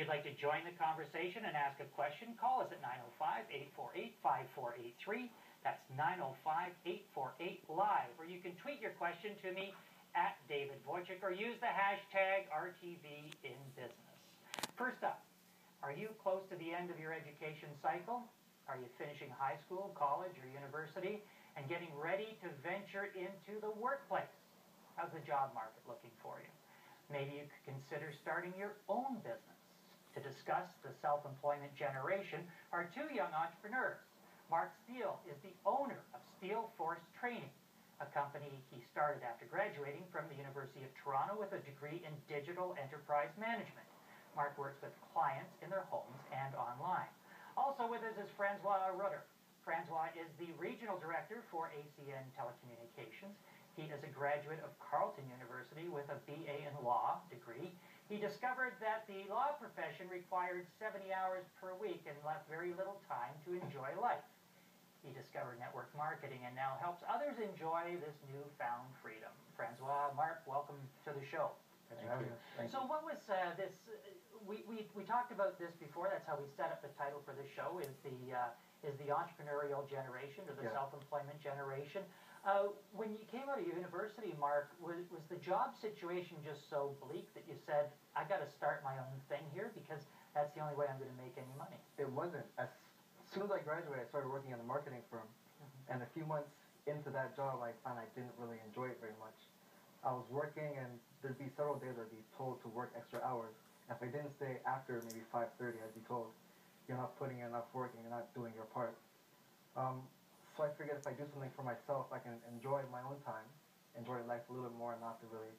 you'd like to join the conversation and ask a question, call us at 905-848-5483. That's 905-848-LIVE. Or you can tweet your question to me at David Wojcik or use the hashtag RTVInBusiness. First up, are you close to the end of your education cycle? Are you finishing high school, college, or university and getting ready to venture into the workplace? How's the job market looking for you? Maybe you could consider starting your own business. To discuss the self-employment generation are two young entrepreneurs. Mark Steele is the owner of Steele Force Training, a company he started after graduating from the University of Toronto with a degree in digital enterprise management. Mark works with clients in their homes and online. Also with us is Franzua Rudder. Franzua is the Regional Director for ACN Telecommunications. He is a graduate of Carleton University with a BA in Law degree. He discovered that the law profession required 70 hours per week and left very little time to enjoy life. He discovered network marketing and now helps others enjoy this newfound freedom. Franzua, Mark, welcome to the show. Thank you. So what was this, we talked about this before, that's how we set up the title for the show, is the entrepreneurial generation, or the self-employment generation. When you came out of university, Mark, was the job situation just so bleak that you said, I got to start my own thing here because that's the only way I'm going to make any money? It wasn't. As soon as I graduated, I started working in a marketing firm. And a few months into that job, I found I didn't really enjoy it very much. I was working, and there'd be several days I'd be told to work extra hours. If I didn't stay after maybe 5:30, I'd be told, you're not putting in enough work and you're not doing your part. So I figured if I do something for myself, I can enjoy my own time, enjoy life a little bit more, and not to really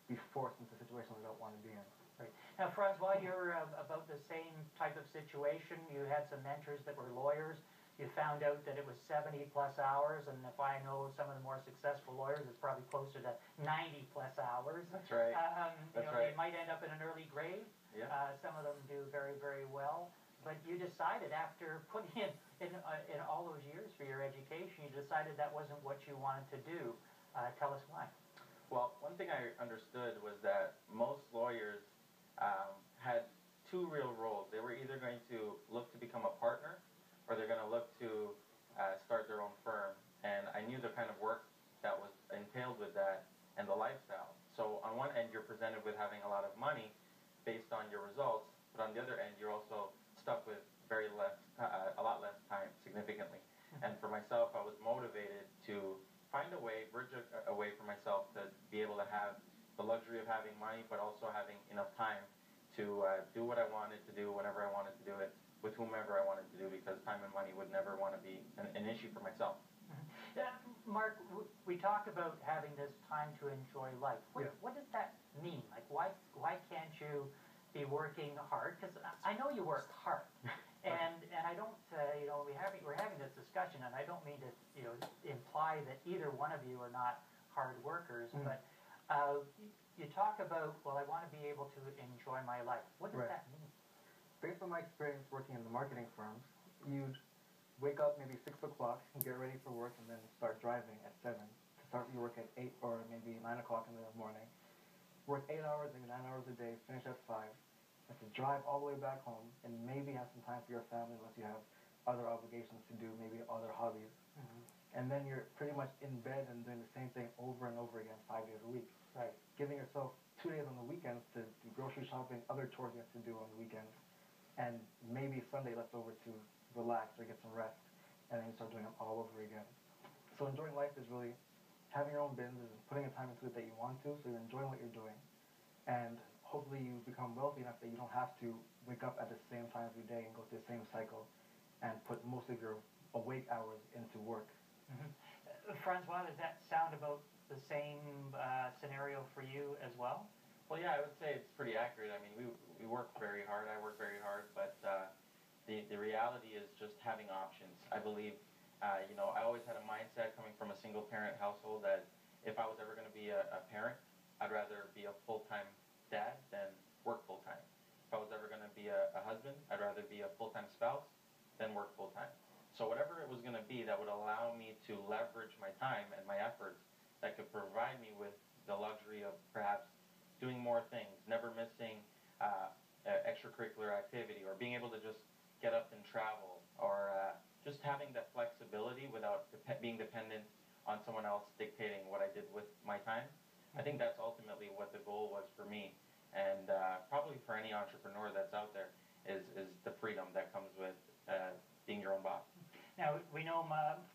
be forced into situations I don't want to be in. Right. Now, Franzua, you're about the same type of situation. You had some mentors that were lawyers. You found out that it was 70-plus hours, and if I know some of the more successful lawyers, it's probably closer to 90-plus hours. That's right. They might end up in an early grave. Yeah. Some of them do very, very well. But you decided, after putting in all those years for your education, you decided that wasn't what you wanted to do. Tell us why. Well, one thing I understood was that most lawyers had two real roles. They were either going to look to become a partner, or they're going to look to start their own firm. And I knew the kind of work that was entailed with that and the lifestyle. So on one end, you're presented with having a lot of money based on your results, but on the other end, you're also stuck with a lot less time, significantly. And for myself, I was motivated to find a way, bridge a way for myself to be able to have the luxury of having money, but also having enough time to do what I wanted to do whenever I wanted to do it, with whomever I wanted to do, because time and money would never want to be an issue for myself. Yeah, Mark, we talk about having this time to enjoy life. What does that mean? Like, why can't you be working hard? Because I know you work hard, and I don't, we're having this discussion, and I don't mean to, imply that either one of you are not hard workers, but you talk about, well, I want to be able to enjoy my life. What does that mean? Based on my experience working in the marketing firms, you'd wake up maybe 6 o'clock and get ready for work, and then start driving at 7 to start your work at 8 or maybe 9 o'clock in the morning. Work 8 hours, maybe 9 hours a day, finish at 5. Have to drive all the way back home and maybe have some time for your family unless you have other obligations to do, maybe other hobbies. And then you're pretty much in bed and doing the same thing over and over again 5 days a week. Right. Giving yourself 2 days on the weekends to do grocery shopping, other chores you have to do on the weekends, and maybe Sunday left over to relax or get some rest, and then you start doing it all over again. So enjoying life is really having your own business and putting the time into it that you want to, so you're enjoying what you're doing. And hopefully you become wealthy enough that you don't have to wake up at the same time every day and go through the same cycle and put most of your awake hours into work. Franzua, does that sound about the same scenario for you as well? Well, yeah, I would say it's pretty accurate. I mean, we work very hard. I work very hard, but the reality is just having options. I believe, I always had a mindset coming from a single-parent household that if I was ever going to be a parent, I'd rather be a full-time dad than work full-time. If I was ever going to be a husband, I'd rather be a full-time spouse than work full-time. So whatever it was going to be that would allow me to leverage my time and my efforts that could provide me with the luxury of perhaps doing more things, never missing extracurricular activity, or being able to just get up and travel, or just having that flexibility without being dependent on someone else dictating what I did with my time. I think that's ultimately what the goal was for me, and probably for any entrepreneur that's out there, is the freedom that comes with being your own boss. Now, we know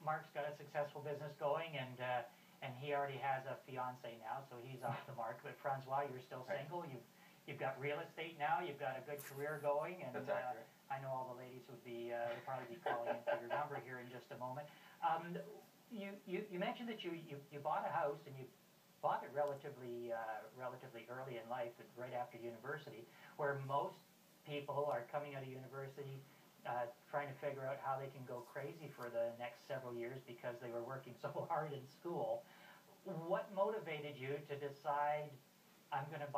Mark's got a successful business going, and he already has a fiance now, so he's off the mark. But Franzua, you're still single. You've got real estate now. You've got a good career going, and That's accurate. I know all the ladies would probably be calling in for your number here in just a moment. You mentioned that you bought a house, and you bought it relatively early in life, right after university, where most people are coming out of university trying to figure out how they can go crazy for the next several years because they were working so hard in school. What motivated you to decide, I'm going to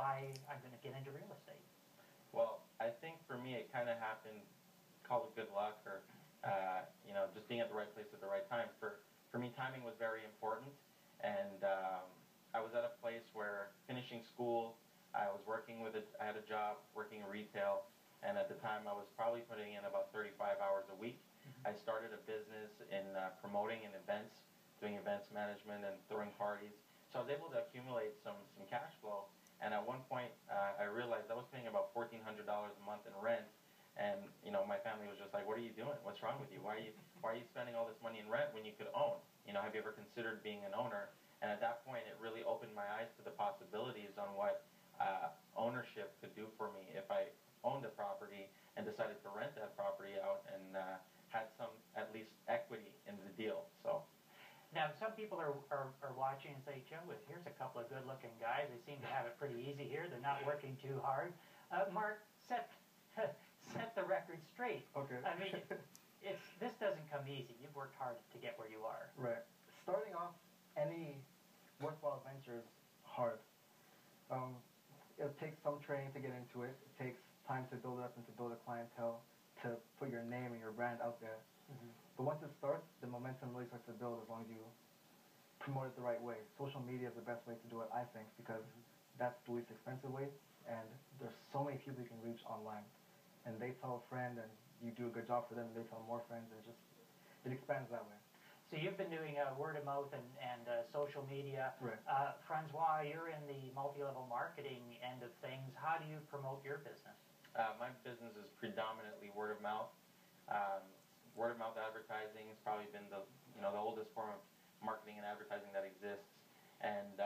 get into real estate? Well, I think for me it kind of happened, call it good luck, or just being at the right place at the right time. For me, timing was very important, and I was at a place where finishing school, I was working I had a job working in retail, and at the time I was probably putting in about 35 hours a week. I started a business in promoting and events, doing events management and throwing parties. So I was able to accumulate some cash flow, and at one point I realized I was paying about $1,400 a month in rent, and my family was just like, "What are you doing? What's wrong with you? Why are you spending all this money in rent when you could own? Have you ever considered being an owner?" And at that point it really opened my eyes to the possibilities on what ownership could do for me if I owned a property and decided to rent that property out and had some, at least, equity in the deal. So now, some people are watching and say, "Joe, here's a couple of good-looking guys. They seem to have it pretty easy here. They're not working too hard." Mark, set the record straight. Okay. I mean, this doesn't come easy. You've worked hard to get where you are. Right. Starting off any worthwhile venture is hard. It takes some training to get into it. It takes time to build it up and to build a clientele, to put your name and your brand out there. Mm-hmm. But once it starts, the momentum really starts to build as long as you promote it the right way. Social media is the best way to do it, I think, because that's the least expensive way, and there's so many people you can reach online. And they tell a friend, and you do a good job for them, and they tell more friends, and it expands that way. So you've been doing word of mouth and social media. Right. Franzua, you're in the multi-level marketing end of things. How do you promote your business? my business is predominantly word of mouth. Word of mouth advertising has probably been the oldest form of marketing and advertising that exists. And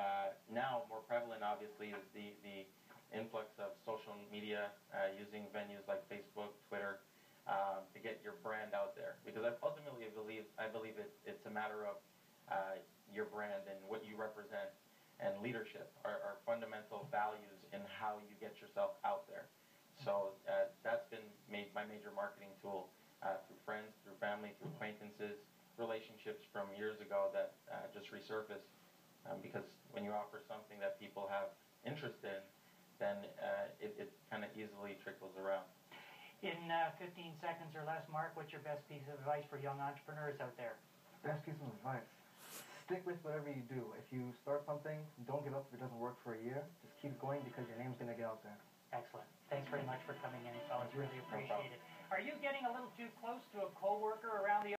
now more prevalent, obviously, is the influx of social media, using venues like Facebook, Twitter, to get your brand out there. Because I ultimately believe it's a matter of your brand and what you represent, and leadership are fundamental values in how you get yourself out there. So that's been my major marketing tool, through friends, through family, through acquaintances, relationships from years ago that just resurfaced. Because when you offer something that people have interest in, then it kind of easily trickles around. In 15 seconds or less, Mark, what's your best piece of advice for young entrepreneurs out there? Best piece of advice. Stick with whatever you do. If you start something, don't give up if it doesn't work for a year. Just keep going because your name's going to get out there. Excellent. Thanks very much for coming in, fellas. Really appreciate it. Are you getting a little too close to a coworker around the